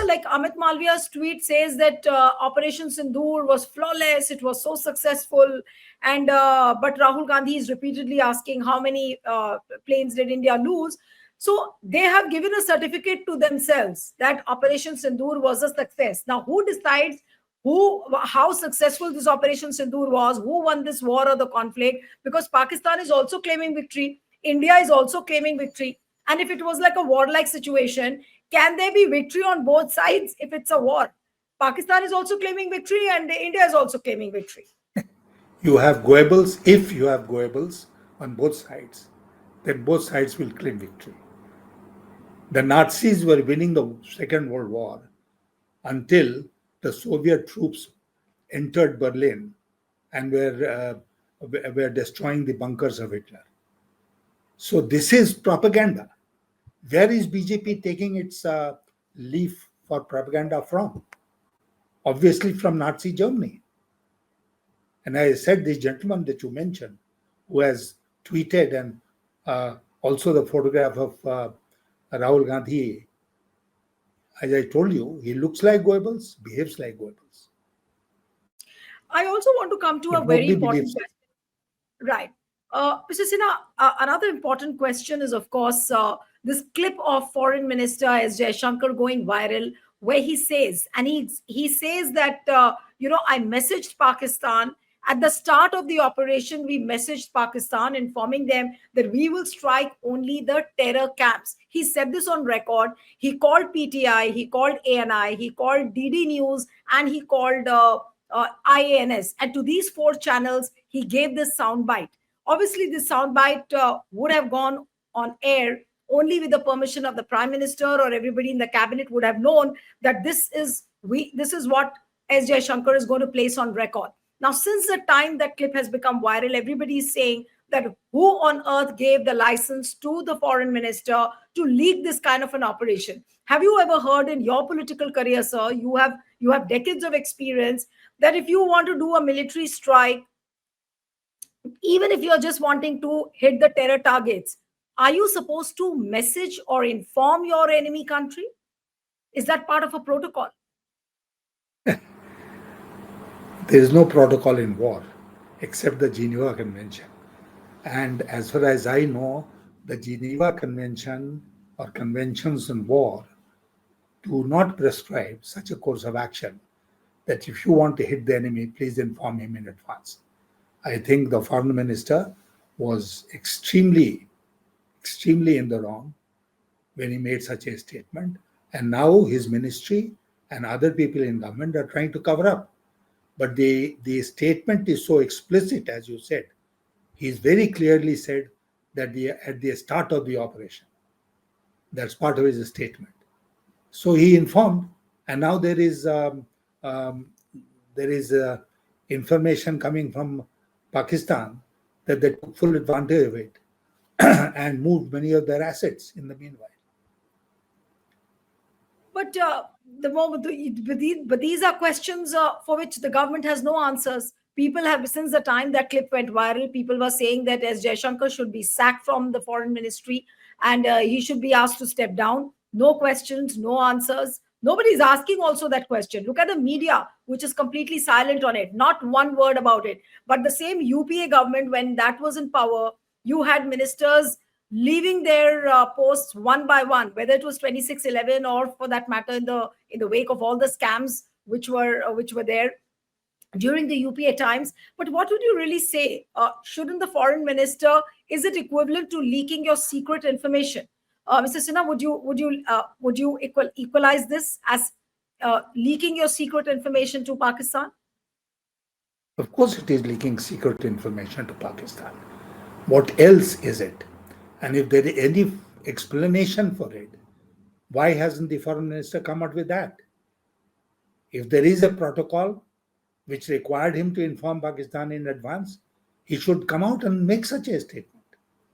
like Amit Malviya's tweet says that Operation Sindoor was flawless, it was so successful, and but Rahul Gandhi is repeatedly asking how many planes did India lose. So they have given a certificate to themselves that Operation Sindoor was a success. Now, who decides how successful this Operation Sindoor was, who won this war or the conflict? Because Pakistan is also claiming victory, India is also claiming victory. And if it was like a warlike situation, can there be victory on both sides if it's a war? Pakistan is also claiming victory and India is also claiming victory. You have Goebbels. If you have Goebbels on both sides, then both sides will claim victory. The Nazis were winning the Second World War until the Soviet troops entered Berlin and were destroying the bunkers of Hitler. So this is propaganda. Where is BJP taking its leaf for propaganda from? Obviously from Nazi Germany. And I said this gentleman that you mentioned, who has tweeted, and also the photograph of Rahul Gandhi, as I told you, he looks like Goebbels, behaves like Goebbels. I also want to come to But a very nobody important believes it. question. Right. Mr. Sinha, another important question is, of course, this clip of Foreign Minister S. Jaishankar going viral, where he says, and he says that, I messaged Pakistan. At the start of the operation, we messaged Pakistan, informing them that we will strike only the terror camps. He said this on record. He called PTI, he called ANI, he called DD News, and he called IANS. And to these four channels, he gave this soundbite. Obviously, this soundbite would have gone on air only with the permission of the Prime Minister, or everybody in the cabinet would have known that this is what S. Jaishankar is going to place on record. Now, since the time that clip has become viral, everybody is saying that who on earth gave the license to the foreign minister to leak this kind of an operation? Have you ever heard in your political career, sir, you have decades of experience, that if you want to do a military strike, even if you're just wanting to hit the terror targets, are you supposed to message or inform your enemy country? Is that part of a protocol? There is no protocol in war except the Geneva Convention. And as far as I know, the Geneva Convention or conventions in war do not prescribe such a course of action that if you want to hit the enemy, please inform him in advance. I think the foreign minister was extremely in the wrong when he made such a statement. And now his ministry and other people in government are trying to cover up. But the statement is so explicit, as you said. He's very clearly said that at the start of the operation. That's part of his statement. So he informed, and now there is information coming from Pakistan that they took full advantage of it and moved many of their assets in the meanwhile. But but these are questions for which the government has no answers. People have, since the time that clip went viral, people were saying that S. Jaishankar should be sacked from the foreign ministry, and he should be asked to step down. No questions, no answers. Nobody's asking also that question. Look at the media, which is completely silent on it. Not one word about it. But the same UPA government, when that was in power, you had ministers leaving their posts one by one, whether it was 2611 or, for that matter, in the wake of all the scams which were there during the UPA times. But what would you really say? Shouldn't the foreign minister, is it equivalent to leaking your secret information? Mr. Sinha, would you equalize this as leaking your secret information to Pakistan? Of course, it is leaking secret information to Pakistan. What else is it? And if there is any explanation for it, why hasn't the foreign minister come out with that? If there is a protocol which required him to inform Pakistan in advance, he should come out and make such a statement.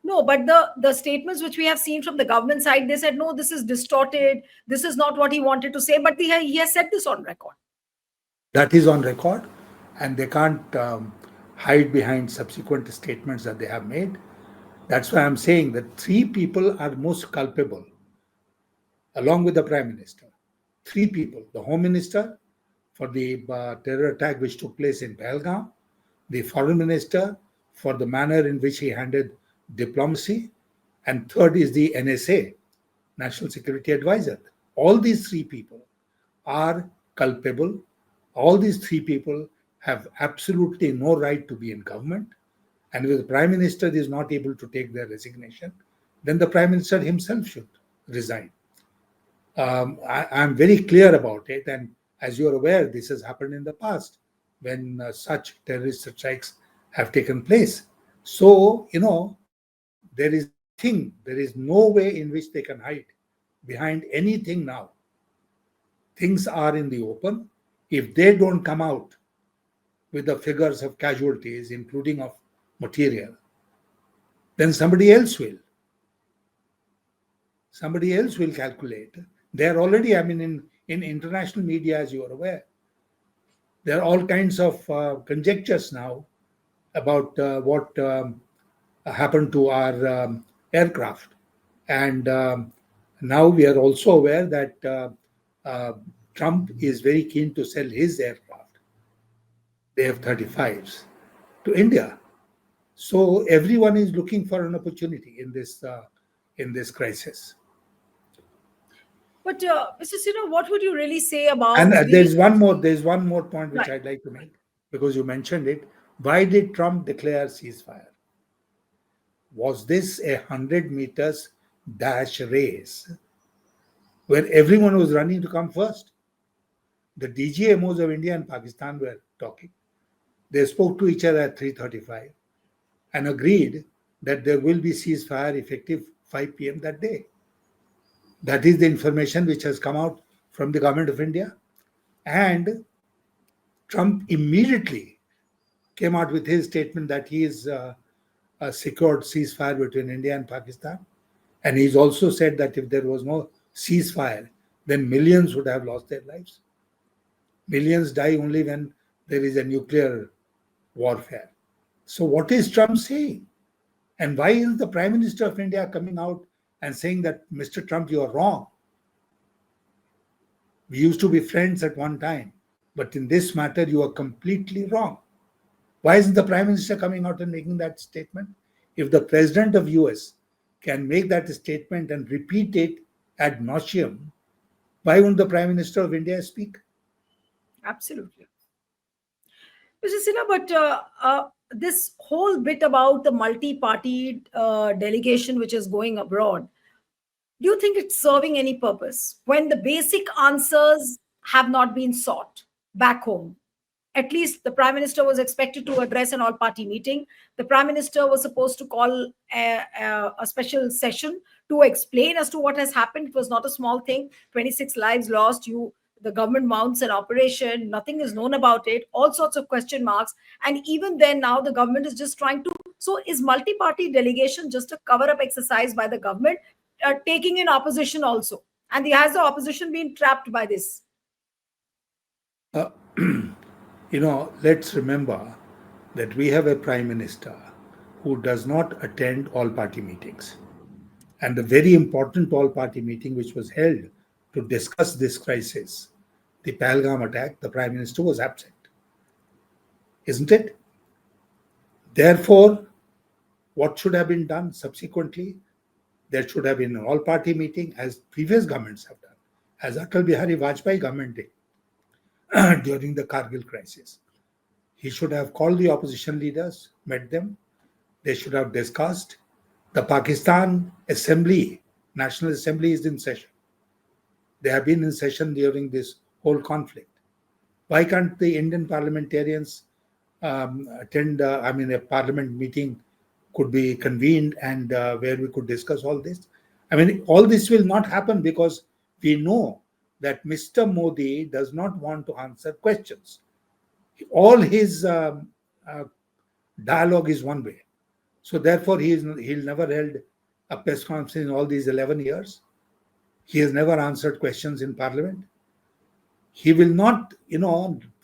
No, but the statements which we have seen from the government side, they said, no, this is distorted. This is not what he wanted to say. But he has said this on record. That is on record, and they can't hide behind subsequent statements that they have made. That's why I'm saying that three people are most culpable, along with the Prime Minister. three people: the Home Minister for the terror attack which took place in Pahalgam, the Foreign Minister for the manner in which he handled diplomacy, and third is the NSA, National Security Advisor. All these three people are culpable. All these three people have absolutely no right to be in government. And if the Prime Minister is not able to take their resignation, then the Prime Minister himself should resign. I'm very clear about it. And as you're aware, this has happened in the past when such terrorist strikes have taken place. So, there is nothing, there is no way in which they can hide behind anything now. Things are in the open. If they don't come out with the figures of casualties, including of material, then somebody else will. Somebody else will calculate. They're already, in international media, as you are aware, there are all kinds of conjectures now about what happened to our aircraft. And now we are also aware that Trump is very keen to sell his aircraft, the F-35s, to India. So everyone is looking for an opportunity in this crisis. But Mr. Sinha, what would you really say about And the there's one more point which right? I'd like to make, because you mentioned it. Why did Trump declare ceasefire? Was this a 100 meters dash race where everyone was running to come first? The DGMOs of India and Pakistan were talking. They spoke to each other at 3:35 and agreed that there will be ceasefire effective 5 p.m. that day. That is the information which has come out from the government of India. And Trump immediately came out with his statement that he is a secured ceasefire between India and Pakistan. And he's also said that if there was no ceasefire, then millions would have lost their lives. Millions die only when there is a nuclear warfare. So, what is Trump saying? And why is the Prime Minister of India coming out and saying that, Mr. Trump, you are wrong? We used to be friends at one time, but in this matter, you are completely wrong. Why isn't the Prime Minister coming out and making that statement? If the President of US can make that statement and repeat it ad nauseum, why won't the Prime Minister of India speak? Absolutely. Mr. Sinha, but this whole bit about the multi-party delegation which is going abroad, do you think it's serving any purpose when the basic answers have not been sought back home? At least the Prime Minister was expected to address an all-party meeting. The Prime Minister was supposed to call a special session to explain as to what has happened. It was not a small thing. 26 lives lost. The government mounts an operation. Nothing is known about it. All sorts of question marks. And even then, now the government is just trying to. So, is multi-party delegation just a cover-up exercise by the government, taking in opposition also? And has the opposition been trapped by this? Uh, let's remember that we have a Prime Minister who does not attend all party meetings. And the very important all party meeting which was held to discuss this crisis, the Pahalgam attack, the Prime Minister was absent. Isn't it? Therefore, what should have been done subsequently? There should have been an all party meeting, as previous governments have done, as Atal Bihari Vajpayee government did during the Kargil crisis. He should have called the opposition leaders, met them. They should have discussed. The Pakistan Assembly, National Assembly is in session. They have been in session during this whole conflict. Why can't the Indian parliamentarians attend? A parliament meeting could be convened and where we could discuss all this. All this will not happen because we know that Mr. Modi does not want to answer questions. All his dialogue is one way. So therefore, he'll never held a press conference in all these 11 years. He has never answered questions in Parliament. He will not,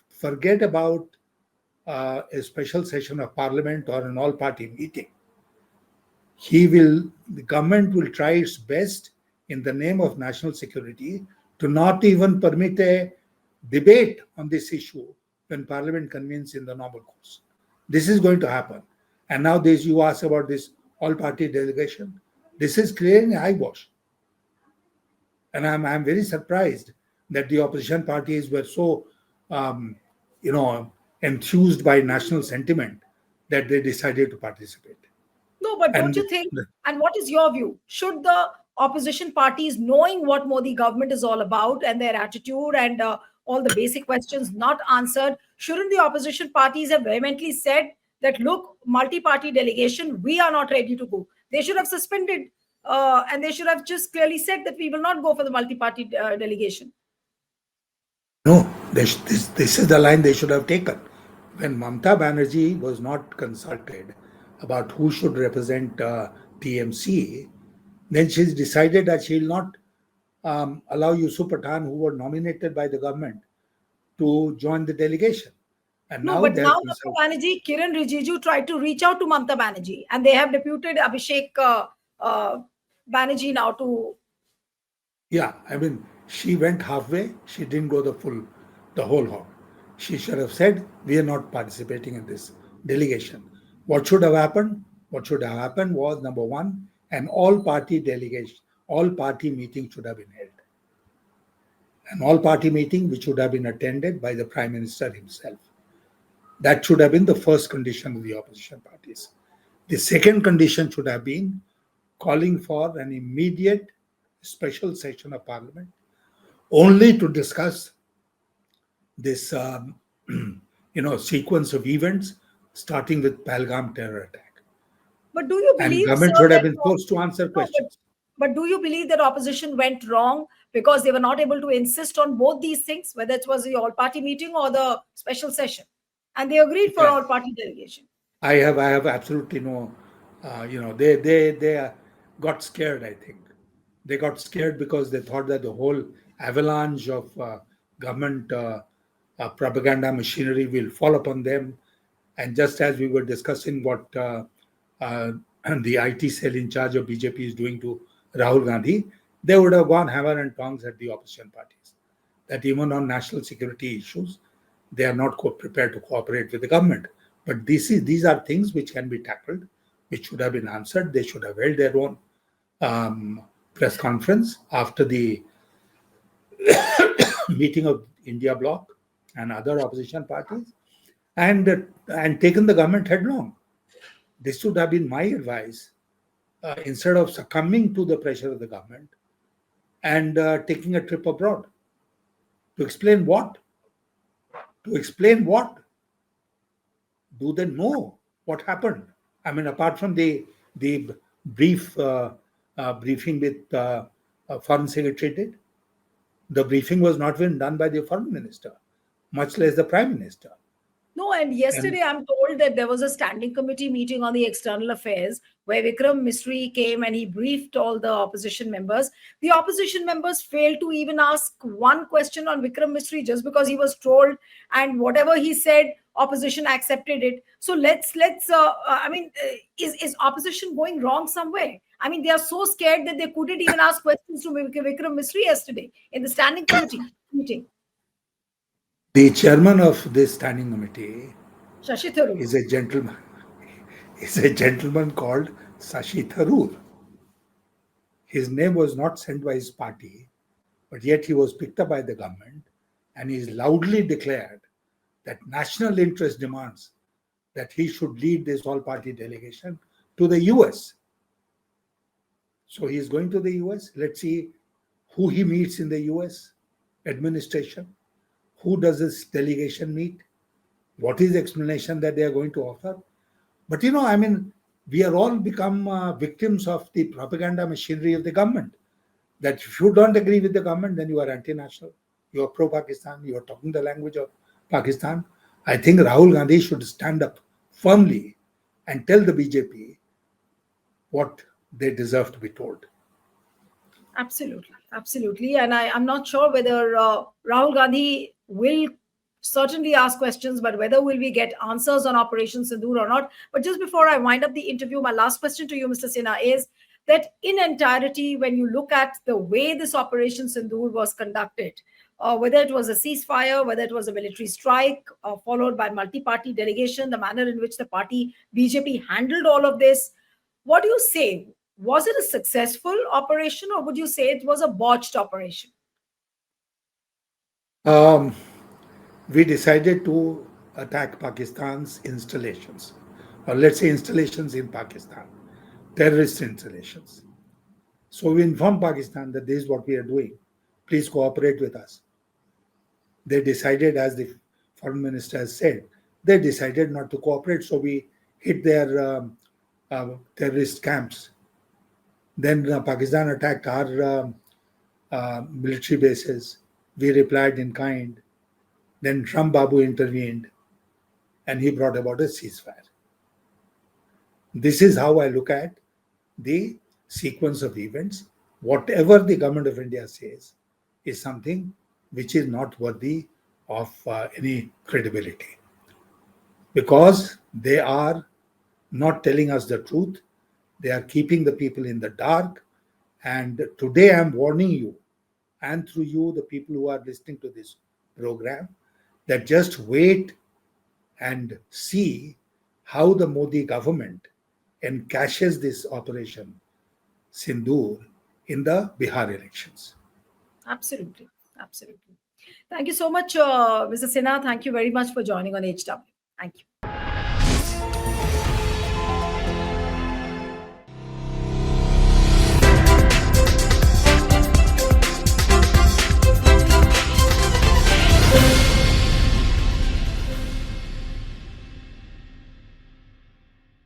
forget about a special session of Parliament or an all-party meeting. The government will try its best in the name of national security to not even permit a debate on this issue when Parliament convenes in the normal course. This is going to happen. And now this you ask about this all-party delegation. This is creating an eyewash. And I'm very surprised that the opposition parties were so, um, you know, enthused by national sentiment that they decided to participate. No, but don't And you think, and what is your view? Should the opposition parties, knowing what Modi government is all about and their attitude and all the basic questions not answered, shouldn't the opposition parties have vehemently said that, look, multi party delegation, we are not ready to go? They should have suspended and they should have just clearly said that we will not go for the multi party delegation. no, this is the line they should have taken. When Mamta Banerjee was not consulted about who should represent TMC, then she's decided that she will not allow Yusuf Pathan, who were nominated by the government, to join the delegation. And No, now but they now have Mamta consulted. Banerjee, Kiran Rijiju tried to reach out to Mamta Banerjee and they have deputed Abhishek uh, Banerjee now to. Yeah, I mean, she went halfway. She didn't go the whole hog. She should have said, "We are not participating in this delegation." What should have happened? What should have happened was number one, an all-party delegation, all-party meeting should have been held. An all-party meeting which should have been attended by the Prime Minister himself. That should have been the first condition of the opposition parties. The second condition should have been calling for an immediate special session of Parliament only to discuss this, sequence of events, starting with Pahalgam terror attack. But do you And believe, sir, government should have that been forced to answer no, questions. but do you believe that opposition went wrong because they were not able to insist on both these things, whether it was the all-party meeting or the special session, and they agreed for Yeah, all-party delegation? I have absolutely no, they got scared. I think they got scared because they thought that the whole avalanche of government propaganda machinery will fall upon them. And just as we were discussing what uh, the IT cell in charge of BJP is doing to Rahul Gandhi, they would have gone hammer and tongs at the opposition parties. That even on national security issues, they are not prepared to cooperate with the government. But these are things which can be tackled, which should have been answered. They should have held their own um, press conference after the meeting of India Bloc and other opposition parties, and taken the government headlong. This would have been my advice instead of succumbing to the pressure of the government and taking a trip abroad to explain what? To explain what? Do they know what happened? I mean, apart from the brief briefing with foreign secretary did, the briefing was not even done by the foreign minister, much less the prime minister. No, and And yesterday I'm told that there was a standing committee meeting on the external affairs where Vikram Misri came and he briefed all the opposition members. The opposition members failed to even ask one question on Vikram Misri just because he was told, and whatever he said, opposition accepted it. So I mean, is opposition going wrong somewhere? I mean, they are so scared that they couldn't even ask questions to Vikram Misri yesterday in the standing committee meeting. the chairman of this standing committee Shashi Tharoor. is a gentleman. Is a gentleman called Sashi Tharoor. His name was not sent by his party, but yet he was picked up by the government, and he loudly declared that national interest demands that he should lead this all-party delegation to the US. So he is going to the US. Let's see who he meets in the US administration. Who does this delegation meet? What is the explanation that they are going to offer? But I mean, we are all become victims of the propaganda machinery of the government. That if you don't agree with the government, then you are anti-national, you are pro-Pakistan, you are talking the language of Pakistan. I think Rahul Gandhi should stand up firmly and tell the BJP what they deserve to be told. Absolutely, absolutely. And I'm not sure whether Rahul Gandhi will certainly ask questions, but whether will we get answers on Operation Sindoor or not. But just before I wind up the interview, my last question to you, Mr. Sinha, is that in entirety, when you look at the way this Operation Sindoor was conducted, whether it was a ceasefire, whether it was a military strike, followed by multi-party delegation, the manner in which the party BJP handled all of this, what do you say? Was it a successful operation, or would you say it was a botched operation? Um, we decided to attack Pakistan's installations, or let's say installations in Pakistan, terrorist installations. So we informed Pakistan that this is what we are doing. Please cooperate with us. They decided, as the foreign minister has said, they decided not to cooperate. So we hit their terrorist camps. Then Pakistan attacked our military bases. We replied in kind. Then Trump Babu intervened and he brought about a ceasefire. This is how I look at the sequence of events. Whatever the government of India says is something which is not worthy of any credibility, because they are not telling us the truth. They are keeping the people in the dark. And today I'm warning you, and through you, the people who are listening to this program, that just wait and see how the Modi government encashes this operation Sindoor in the Bihar elections. Absolutely. Absolutely. Thank you so much, Mr. Sinha. Thank you very much for joining on HW. Thank you.